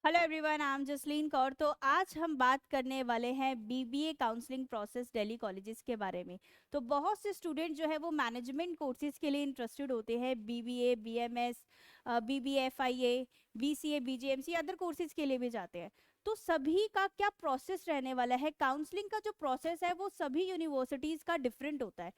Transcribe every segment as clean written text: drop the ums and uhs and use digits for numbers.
Hello everyone, I am Jasleen Kaur. तो आज हम बात करने वाले हैं BBA counselling process Delhi colleges के बारे में। तो बहुत से स्टूडेंट जो है वो मैनेजमेंट कोर्सेज के लिए इंटरेस्टेड होते हैं, BBA, BMS, BBA, FIA, BCA, BGMC, other courses के लिए भी जाते हैं। तो सभी का क्या प्रोसेस रहने वाला है? काउंसलिंग का जो प्रोसेस है वो सभी यूनिवर्सिटीज़ का डिफरेंट होता है,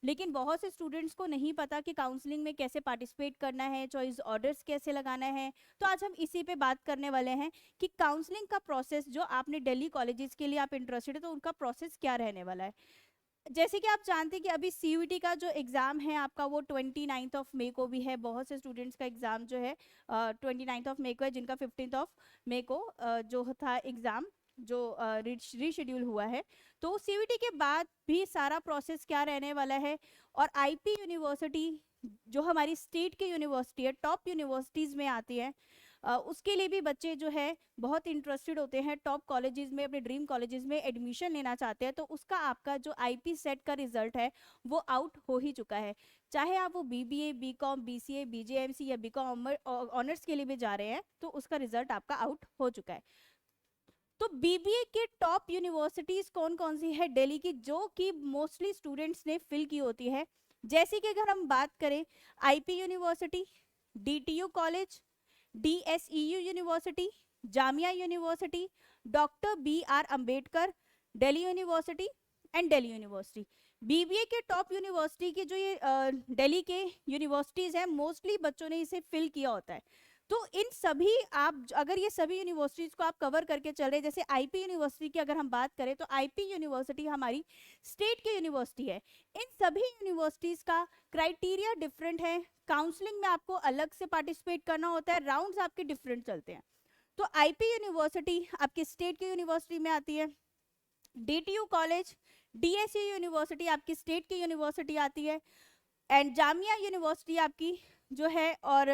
लेकिन बहुत से स्टूडेंट्स को नहीं पता कि काउंसलिंग में कैसे पार्टिसिपेट करना है, चॉइस ऑर्डर्स कैसे लगाना है। तो आज हम इसी पे बात करने वाले हैं कि काउंसलिंग का प्रोसेस, जो आपने दिल्ली कॉलेजेस के लिए आप इंटरेस्टेड है तो उनका प्रोसेस क्या रहने वाला है। जैसे कि आप जानते हैं कि अभी सीयूईटी का जो एग्ज़ाम है आपका वो 29 मई को भी है। बहुत से स्टूडेंट्स का एग्ज़ाम जो है 29 मई को है, जिनका 15 मई को जो था एग्ज़ाम जो रीशेड्यूल हुआ है। तो सीयूईटी के बाद भी सारा प्रोसेस क्या रहने वाला है। और आईपी यूनिवर्सिटी जो हमारी स्टेट की यूनिवर्सिटी है, टॉप यूनिवर्सिटीज़ में आती है, उसके लिए भी बच्चे जो है बहुत इंटरेस्टेड होते हैं, टॉप कॉलेजेस में, अपने ड्रीम कॉलेजेस में एडमिशन लेना चाहते हैं। तो उसका आपका जो आईपी सेट का रिजल्ट है वो आउट हो ही चुका है। चाहे आप वो बीबीए, बीकॉम, बीसीए, बीजेएमसी या बीकॉम ऑनर्स के लिए भी जा रहे हैं तो उसका रिजल्ट आपका आउट हो चुका है। तो बीबीए के टॉप यूनिवर्सिटीज कौन कौन सी है दिल्ली की, जो कि मोस्टली स्टूडेंट्स ने फिल की होती है। जैसे कि अगर हम बात करें, IP university, DTU college, DSEU university, Jamia university, doctor B R Ambedkar, Delhi university and Delhi university. BBA के टॉप यूनिवर्सिटी की जो ये दिल्ली के यूनिवर्सिटीज़ हैं, मोस्टली बच्चों ने इसे फिल किया होता है। तो इन सभी, आप अगर ये सभी यूनिवर्सिटीज़ को आप कवर करके चल रहे हैं, जैसे आईपी यूनिवर्सिटी की अगर हम बात करें तो आईपी यूनिवर्सिटी हमारी स्टेट की यूनिवर्सिटी है। इन सभी यूनिवर्सिटीज़ का क्राइटेरिया डिफरेंट है, काउंसलिंग में आपको अलग से पार्टिसिपेट करना होता है, राउंड्स आपके डिफरेंट चलते हैं। तो आईपी यूनिवर्सिटी आपकी स्टेट की यूनिवर्सिटी में आती है, डीटीयू कॉलेज, डीएसयू यूनिवर्सिटी आपकी स्टेट की यूनिवर्सिटी आती है, एंड जामिया यूनिवर्सिटी आपकी जो है, और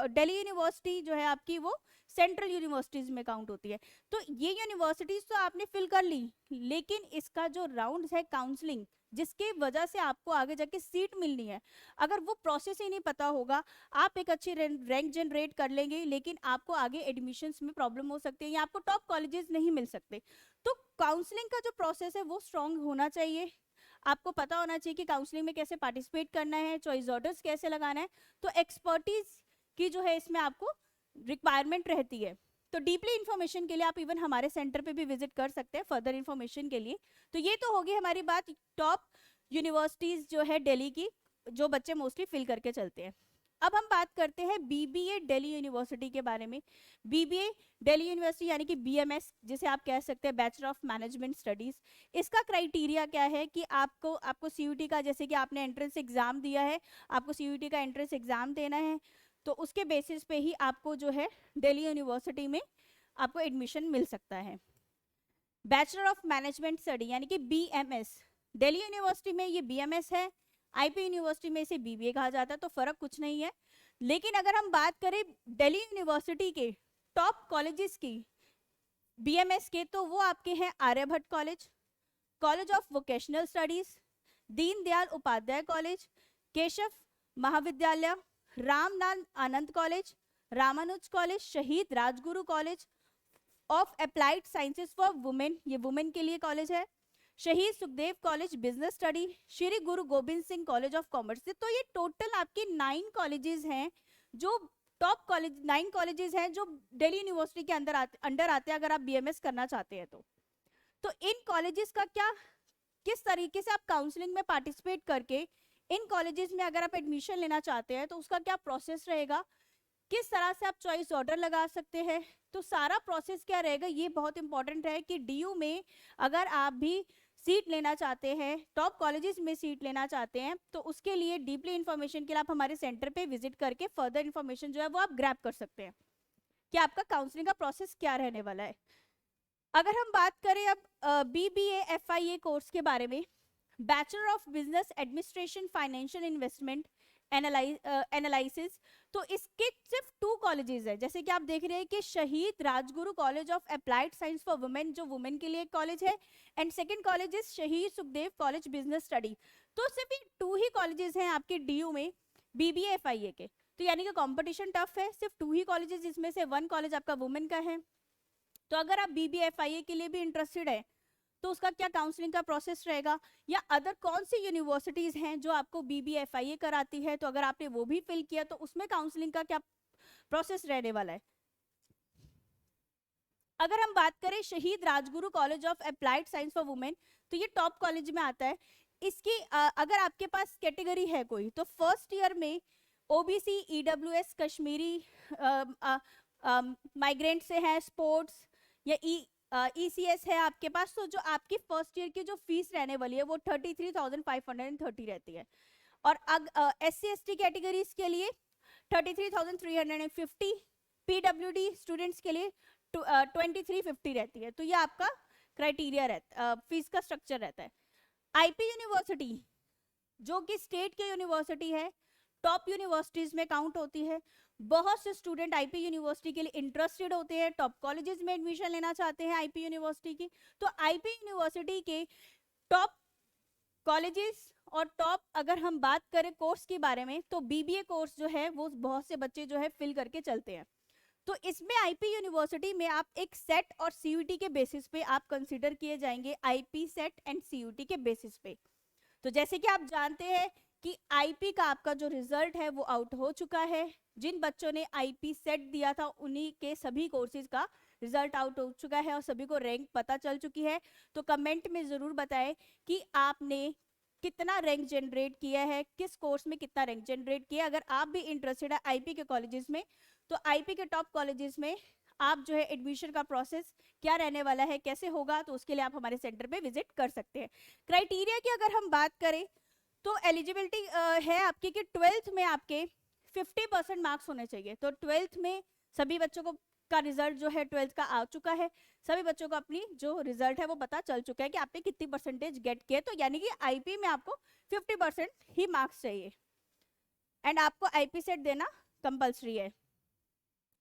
दिल्ली यूनिवर्सिटी जो है आपकी वो सेंट्रल यूनिवर्सिटीज में काउंट होती है। तो ये यूनिवर्सिटीज तो आपने फिल कर ली, लेकिन इसका जो राउंड है काउंसलिंग, जिसके वजह से आपको आगे जाके सीट मिलनी है, अगर वो प्रोसेस ही नहीं पता होगा, आप एक अच्छी रैंक जनरेट कर लेंगे लेकिन आपको आगे एडमिशन्स में प्रॉब्लम हो सकती है या आपको टॉप कॉलेजेस नहीं मिल सकते। तो काउंसलिंग का जो प्रोसेस है वो स्ट्रांग होना चाहिए। आपको पता होना चाहिए कि काउंसलिंग में कैसे पार्टिसिपेट करना है, चॉइस ऑर्डर्स कैसे लगाना है। तो एक्सपर्टीज की जो है इसमें आपको रिक्वायरमेंट रहती है। तो डीपली इन्फॉर्मेशन के लिए आप इवन हमारे सेंटर पे भी विजिट कर सकते हैं फर्दर इन्फॉर्मेशन के लिए। तो ये तो होगी हमारी बात टॉप यूनिवर्सिटीज जो है दिल्ली की, जो बच्चे मोस्टली फिल करके चलते हैं। अब हम बात करते हैं बीबीए दिल्ली यूनिवर्सिटी के बारे में। बीबीए दिल्ली यूनिवर्सिटी यानी कि बीएमएस, जिसे आप कह सकते हैं बैचलर ऑफ मैनेजमेंट स्टडीज। इसका क्राइटेरिया क्या है कि आपको सीयूटी का, जैसे कि आपने एंट्रेंस एग्जाम दिया है, आपको सीयूटी का एंट्रेंस एग्जाम देना है, तो उसके बेसिस पे ही आपको जो है दिल्ली यूनिवर्सिटी में आपको एडमिशन मिल सकता है। बैचलर ऑफ मैनेजमेंट स्टडी यानी कि बीएमएस, दिल्ली यूनिवर्सिटी में ये बीएमएस है, आईपी यूनिवर्सिटी में इसे बीबीए कहा जाता है, तो फर्क कुछ नहीं है। लेकिन अगर हम बात करें दिल्ली यूनिवर्सिटी के टॉप कॉलेजेस की बीएमएस के, तो वो आपके हैं Aryabhatta college, college of vocational studies, Deendayal Upadhyay college, Keshav Mahavidyalaya, Ramnath Anand college, Ramanuj college, Shaheed Rajguru college of applied sciences for women, ये वुमेन के लिए कॉलेज है, Shaheed Sukhdev college business study, Shri Guru Gobind Singh college of commerce. तो ये टोटल आपके 9 कॉलेजेस हैं, जो टॉप कॉलेज 9 कॉलेजेस हैं जो दिल्ली यूनिवर्सिटी के अंडर आते हैं, अगर आप बीएमएस करना चाहते हैं तो इन कॉलेजेस का क्या, किस तरीके से आप काउंसलिंग में पार्टिसिपेट करके इन कॉलेजेस में अगर आप एडमिशन लेना चाहते हैं तो उसका क्या प्रोसेस रहेगा, किस तरह से आप चॉइस ऑर्डर लगा सकते हैं, तो सारा प्रोसेस क्या रहेगा, ये बहुत इंपॉर्टेंट है कि डीयू में अगर आप भी सीट लेना चाहते हैं, टॉप कॉलेजेस में सीट लेना चाहते हैं, तो उसके लिए डीपली इन्फॉर्मेशन के लिए आप हमारे सेंटर पे विजिट करके फर्दर इन्फॉर्मेशन जो है वो आप ग्रैब कर सकते हैं कि आपका काउंसलिंग का प्रोसेस क्या रहने वाला है। अगर हम बात करें अब बीबीए एफआईए कोर्स के बारे में, bachelor of business administration financial investment analysis, तो इसके सिर्फ 2 कॉलेजेस है। जैसे कि आप देख रहे हैं कि शहीद Rajguru college of applied science for women, जो वुमेन के लिए एक कॉलेज है, एंड सेकंड कॉलेज इज शहीद सुखदेव कॉलेज बिजनेस स्टडी। तो सिर्फ ये 2 ही कॉलेजेस हैं आपके डीयू में बीबीए एफआईए के। तो यानी कि कंपटीशन टफ है, सिर्फ 2 ही कॉलेजेस जिसमें से 1 कॉलेज आपका वुमेन का है। तो अगर आप BBFIA के लिए भी इंटरेस्टेड है तो उसका क्या काउंसलिंग का प्रोसेस रहेगा, या अदर कौन सी यूनिवर्सिटीज हैं जो आपको BBFIA कराती है, तो अगर आपने वो भी फिल किया तो उसमें काउंसलिंग का क्या प्रोसेस रहने वाला है। अगर हम बात करें शहीद Rajguru college of applied science for women, तो ये टॉप कॉलेज में आता है। इसकी अगर आपके पास कैटेगरी है कोई, तो फर्स्ट ईयर में OBC, EWS, कश्मीरी, माइग्रेंट से है, स्पोर्ट्स या ECS है आपके पास, तो जो आपकी फर्स्ट ईयर की जो फीस रहने वाली है वो 33,530 रहती है। और SC ST कैटेगरीज के लिए 33,350, PWD स्टूडेंट्स के लिए 2350 रहती है। तो ये आपका क्राइटेरिया रहता, फीस का स्ट्रक्चर रहता है। IP यूनिवर्सिटी जो कि स्टेट की यूनिवर्सिटी है, टॉप यूनिवर्सिटीज में काउंट होती है। बहुत से स्टूडेंट IP यूनिवर्सिटी के लिए इंटरेस्टेड होते हैं, टॉप कॉलेजेस में एडमिशन लेना चाहते हैं IP यूनिवर्सिटी की। तो IP यूनिवर्सिटी के टॉप कॉलेजेस और टॉप अगर हम बात करें कोर्स के बारे में, तो BBA कोर्स जो है वो बहुत से बच्चे जो है फिल करके चलते हैं। तो इसमें IP यूनिवर्सिटी में आप एक सेट और CUT के बेसिस पे आप कंसीडर किए जाएंगे, IP सेट एंड CUT के बेसिस पे। तो जैसे कि आप जानते हैं कि IP का आपका जो रिजल्ट है वो आउट हो चुका है। जिन बच्चों ने IP सेट दिया था उन्हीं के सभी कोर्सेज का रिजल्ट आउट हो चुका है और सभी को रैंक पता चल चुकी है। तो कमेंट में जरूर बताएं कि आपने कितना रैंक जनरेट किया है, किस कोर्स में कितना रैंक जनरेट किया। अगर आप भी इंटरेस्टेड है IP के कॉलेजेस में, तो IP के टॉप कॉलेजेस में आप जो है एडमिशन का प्रोसेस क्या रहने वाला है, कैसे होगा, तो उसके लिए आप हमारे सेंटर पे विजिट कर सकते हैं। क्राइटेरिया की अगर हम बात करें तो एलिजिबिलिटी है आपकी कि 12th में आपके 50% मार्क्स होने चाहिए। तो 12th में सभी बच्चों को का रिजल्ट जो है 12th का आ चुका है, सभी बच्चों को अपनी जो रिजल्ट है वो पता चल चुका है कि आपने कितनी परसेंटेज गेट किए। तो यानी कि IP में आपको 50% ही मार्क्स चाहिए एंड आपको IP सेट देना कंपल्सरी है,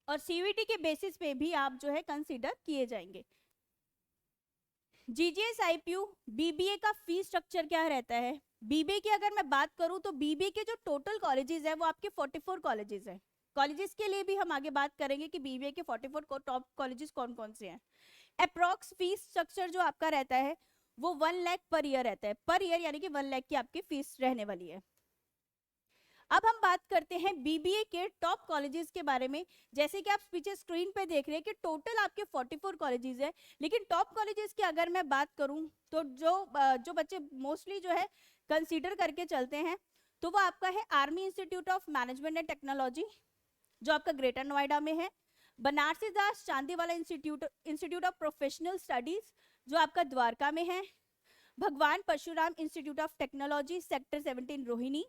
और CUT के बेसिस पे भी आप जो है कंसीडर किए जाएंगे। GGS IPU BBA का फीस स्ट्रक्चर क्या रहता है। BBA की अगर मैं बात करूं तो BBA के जो टोटल कॉलेजेस है वो आपके 44 कॉलेजेस हैं। कॉलेजेस के लिए भी हम आगे बात करेंगे कि BBA के 44 टॉप कॉलेजेस कौन कौन से हैं। अप्रॉक्स फीस स्ट्रक्चर जो आपका रहता है वो 1 लाख पर ईयर रहता है, पर ईयर यानी कि 1 लाख की आपकी फीस रहने वाली है। अब हम बात करते हैं BBA के टॉप कॉलेजेस के बारे में। जैसे कि आप पीछे स्क्रीन पे देख रहे हैं कि टोटल आपके 44 कॉलेजेस है, लेकिन टॉप कॉलेजेस की अगर मैं बात करूं तो जो बच्चे मोस्टली जो है कंसीडर करके चलते हैं तो वो आपका है army institute of management and technology जो आपका ग्रेटर नोएडा में है, Banarsi Das Chandiwala institute of professional studies जो आपका द्वारका में है, Bhagwan Parshuram institute of technology sector 17 Rohini,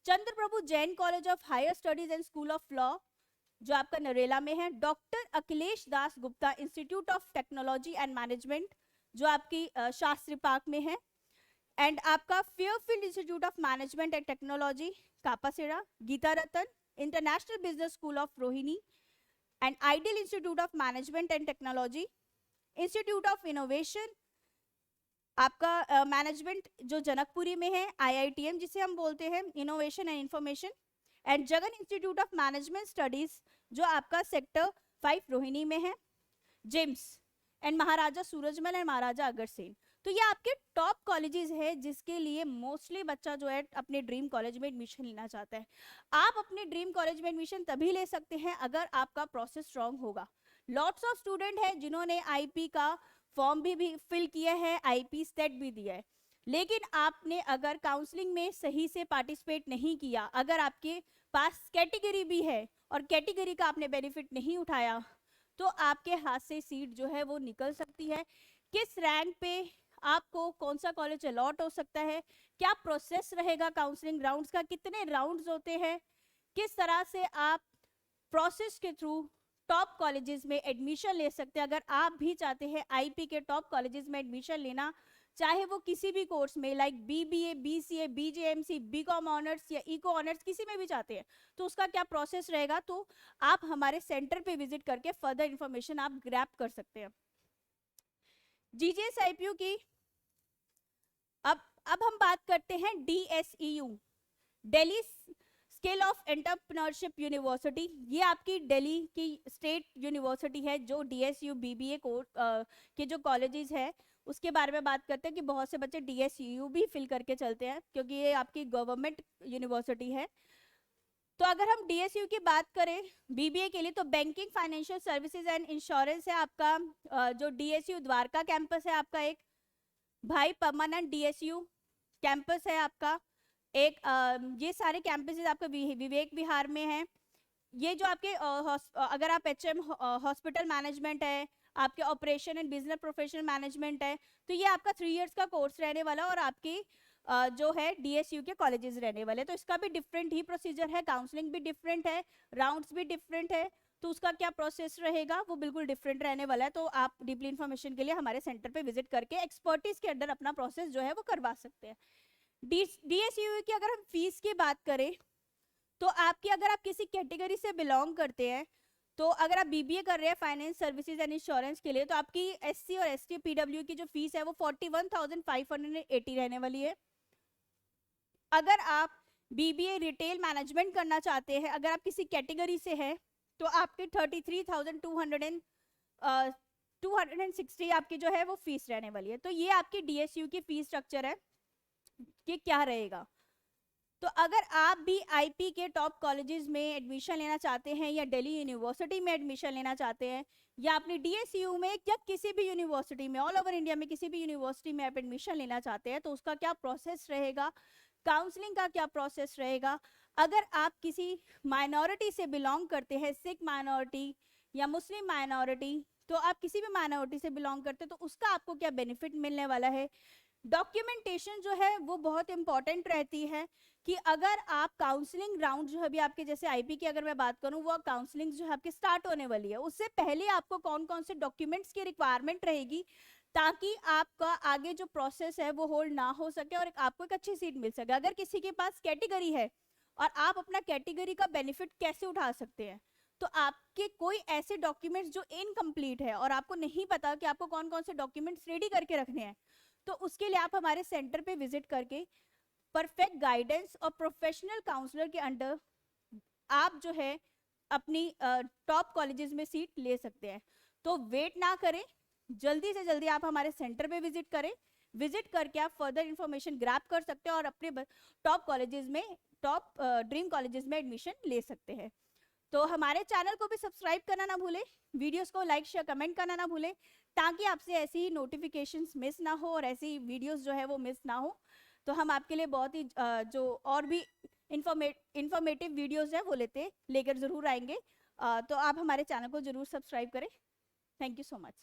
Chandra Prabhu Jain college of higher studies and school of law जो आपका नरेला में है, doctor Akhilesh Das Gupta institute of technology and management जो आपकी शास्त्री पार्क में है, एंड आपका Fairfield institute of management and technology Kapashera, Geeta Ratan international business school of Rohini and ideal institute of management and technology, institute of innovation आपका मैनेजमेंट जो जनकपुरी में है, IITM जिसे हम बोलते हैं innovation and information, and Jagan institute of management studies जो आपका सेक्टर 5 रोहिणी में है, JIMS and Maharaja Surajmal and Maharaja Agrasen. तो ये आपके टॉप कॉलेजेस है जिसके लिए मोस्टली बच्चा जो है अपने ड्रीम कॉलेज में एडमिशन लेना चाहता है। आप अपने ड्रीम कॉलेज में एडमिशन तभी ले सकते हैं अगर आपका प्रोसेस स्ट्रॉन्ग होगा। लॉट्स ऑफ स्टूडेंट है जिन्होंने IP का फॉर्म भी फिल किया है, IP सेट भी दिया है, लेकिन आपने अगर काउंसलिंग में सही से पार्टिसिपेट नहीं किया, अगर आपके पास कैटेगरी भी है और कैटेगरी का आपने बेनिफिट नहीं उठाया, तो आपके हाथ से सीट जो है वो निकल सकती है। किस रैंक पे आपको कौन सा कॉलेज अलॉट हो सकता है, क्या प्रोसेस रहेगा काउंसलिंग राउंड्स का, कितने राउंड्स होते हैं, किस तरह से आप प्रोसेस के थ्रू टॉप कॉलेजेस में एडमिशन ले सकते हैं। अगर आप भी चाहते हैं IP के टॉप कॉलेजेस में एडमिशन लेना, चाहे वो किसी भी कोर्स में like BBA, BCA, BJMC, BCom honours या इको ऑनर्स किसी में भी चाहते हैं, तो उसका क्या प्रोसेस रहेगा, तो आप हमारे सेंटर पे विजिट करके फर्दर इंफॉर्मेशन आप ग्रैब कर सकते हैं। GGS IPU की अब हम बात करते हैं DSEU, Delhi skill of entrepreneurship university, ये आपकी दिल्ली की स्टेट यूनिवर्सिटी है जो डीएसयू बीबीए के जो कॉलेजेस है उसके बारे में बात करते हैं कि बहुत से बच्चे डीएसयू भी फिल करके चलते हैं क्योंकि ये आपकी गवर्नमेंट यूनिवर्सिटी है। तो अगर हम डीएसयू की बात करें बीबीए के लिए तो banking, financial services and insurance है आपका जो डीएसयू द्वारका कैंपस है आपका, एक भाई परमानेंट डीएसयू कैंपस है आपका, एक ये सारे कैंपसेस आपका विवेक विहार में है। ये जो आपके अगर आप एचएम हॉस्पिटल मैनेजमेंट है, आपके operation and business professional management है, तो ये आपका 3 इयर्स का कोर्स रहने वाला और आपकी जो है डीएसयू के कॉलेजेस रहने वाले। तो इसका भी डिफरेंट ही प्रोसीजर है, काउंसलिंग भी डिफरेंट है, राउंड्स भी डिफरेंट है, तो उसका क्या प्रोसेस रहेगा वो बिल्कुल डिफरेंट रहने वाला है। तो आप डीपली इन्फॉर्मेशन के लिए हमारे सेंटर पे विजिट करके एक्सपर्टीज के अंडर अपना प्रोसेस जो है वो करवा सकते हैं। डीएसयू की अगर हम फीस की बात करें तो आपकी, अगर आप किसी कैटेगरी से बिलोंग करते हैं तो अगर आप बीबीए कर रहे हैं फाइनेंस सर्विसेज एंड इंश्योरेंस के लिए तो आपकी एससी और एसटी पीडब्ल्यू की जो फीस है वो 41,580 रहने वाली है। अगर आप बीबीए रिटेल मैनेजमेंट करना चाहते हैं, अगर आप किसी कैटेगरी से है तो आपकी 33,260 आपकी जो है वो फीस रहने वाली है। तो ये आपकी डीएसयू की फीस स्ट्रक्चर है कि क्या रहेगा। तो अगर आप भी आईपी के टॉप कॉलेजेस में एडमिशन लेना चाहते हैं या दिल्ली यूनिवर्सिटी में एडमिशन लेना चाहते हैं या अपनी डीएसयू में या किसी भी यूनिवर्सिटी में ऑल ओवर इंडिया में किसी भी यूनिवर्सिटी में आप एडमिशन लेना चाहते हैं तो उसका क्या प्रोसेस रहेगा, काउंसलिंग का क्या प्रोसेस रहेगा। अगर आप किसी माइनॉरिटी से बिलोंग करते हैं, सिख माइनॉरिटी या मुस्लिम माइनॉरिटी, तो आप किसी भी माइनॉरिटी से बिलोंग करते हैं तो उसका आपको क्या बेनिफिट मिलने वाला है। डॉक्यूमेंटेशन जो है वो बहुत इंपॉर्टेंट रहती है कि अगर आप काउंसलिंग राउंड जो अभी आपके जैसे आईपी की अगर मैं बात करूं वो काउंसलिंग जो है आपकी स्टार्ट होने वाली है, उससे पहले आपको कौन कौन से डॉक्यूमेंट्स की रिक्वायरमेंट रहेगी ताकि आपका आगे जो प्रोसेस है वो होल्ड ना हो सके और आपको एक अच्छी सीट मिल सके। अगर किसी के पास कैटेगरी है और आप अपना कैटेगरी का बेनिफिट कैसे उठा सकते हैं, तो आपके कोई ऐसे डॉक्यूमेंट्स जो इनकम्प्लीट है और आपको नहीं पता कि आपको कौन कौन से डॉक्यूमेंट्स रेडी करके रखने हैं, तो उसके लिए आप हमारे सेंटर पे विजिट करके परफेक्ट गाइडेंस और प्रोफेशनल काउंसलर के अंडर आप जो है अपनी टॉप कॉलेजेस में सीट ले सकते हैं। तो वेट ना करें, जल्दी से जल्दी आप हमारे सेंटर पे विजिट करें। विजिट करके आप फर्दर इंफॉर्मेशन ग्रैब कर सकते हैं और अपने टॉप कॉलेजेस में, टॉप ड्रीम कॉलेजेस में एडमिशन ले सकते हैं। तो हमारे चैनल को भी सब्सक्राइब करना ना भूलें, वीडियोस को लाइक शेयर कमेंट करना ना भूलें ताकि आपसे ऐसी ही नोटिफिकेशंस मिस ना हो और ऐसी वीडियोस जो है वो मिस ना हो। तो हम आपके लिए बहुत ही जो और भी इंफॉर्मेटिव वीडियोस है वो लेकर ज़रूर आएंगे। तो आप हमारे चैनल को ज़रूर सब्सक्राइब करें। Thank you so much.